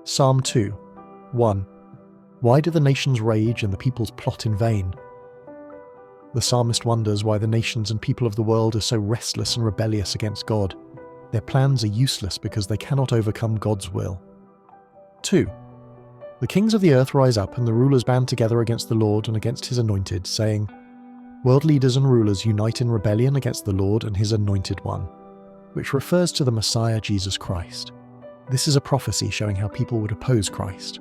Psalm 2, 1. Why do the nations rage and the peoples plot in vain? The psalmist wonders why the nations and people of the world are so restless and rebellious against God. Their plans are useless because they cannot overcome God's will. 2. The kings of the earth rise up and the rulers band together against the Lord and against his anointed, saying, World leaders and rulers unite in rebellion against the Lord and his anointed one, which refers to the Messiah Jesus Christ. This is a prophecy showing how people would oppose Christ.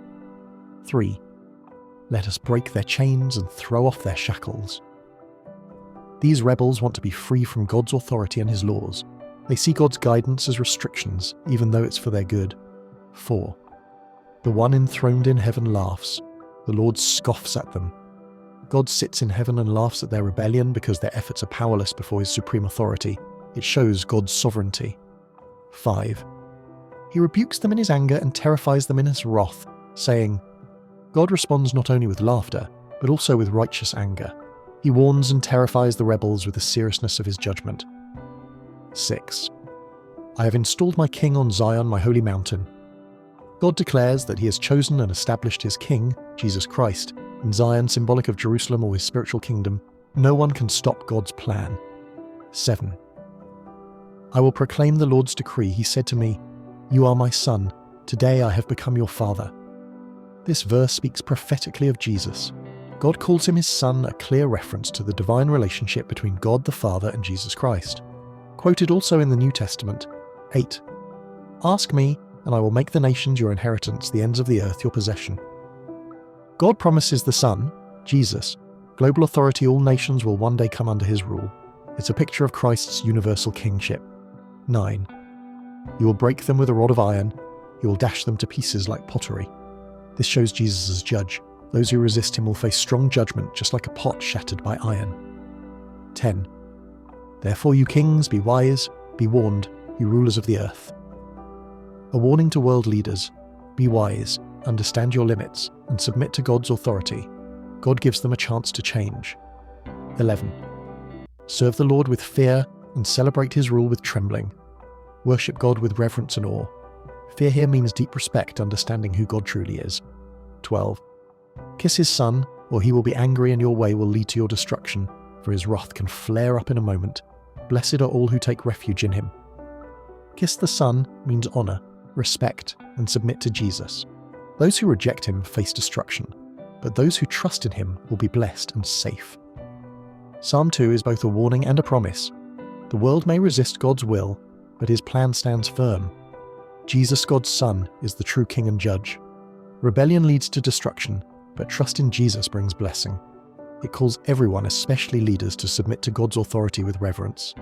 3. Let us break their chains and throw off their shackles. These rebels want to be free from God's authority and his laws. They see God's guidance as restrictions, even though it's for their good. 4. The one enthroned in heaven laughs. The Lord scoffs at them. God sits in heaven and laughs at their rebellion because their efforts are powerless before his supreme authority. It shows God's sovereignty. 5. He rebukes them in his anger and terrifies them in his wrath, saying, God responds not only with laughter, but also with righteous anger. He warns and terrifies the rebels with the seriousness of his judgment. 6. I have installed my king on Zion, my holy mountain. God declares that he has chosen and established his king, Jesus Christ, in Zion, symbolic of Jerusalem or his spiritual kingdom. No one can stop God's plan. 7. I will proclaim the Lord's decree. He said to me, You are my son. Today I have become your father. This verse speaks prophetically of Jesus. God calls him his son, a clear reference to the divine relationship between God the Father and Jesus Christ. Quoted also in the New Testament. 8. Ask me, and I will make the nations your inheritance, the ends of the earth your possession. God promises the Son, Jesus, global authority. All nations will one day come under his rule. It's a picture of Christ's universal kingship. 9. You will break them with a rod of iron. You will dash them to pieces like pottery. This shows Jesus as judge. Those who resist him will face strong judgment, just like a pot shattered by iron. 10. Therefore, you kings, be wise, be warned, you rulers of the earth. A warning to world leaders. Be wise, understand your limits, and submit to God's authority. God gives them a chance to change. 11. Serve the Lord with fear and celebrate his rule with trembling. Worship God with reverence and awe. Fear here means deep respect, understanding who God truly is. 12. Kiss his son, or he will be angry and your way will lead to your destruction, for his wrath can flare up in a moment. Blessed are all who take refuge in him. Kiss the Son means honor, respect, and submit to Jesus. Those who reject him face destruction, but those who trust in him will be blessed and safe. Psalm 2 is both a warning and a promise. The world may resist God's will, but his plan stands firm. Jesus, God's Son, is the true King and Judge. Rebellion leads to destruction, but trust in Jesus brings blessing. It calls everyone, especially leaders, to submit to God's authority with reverence.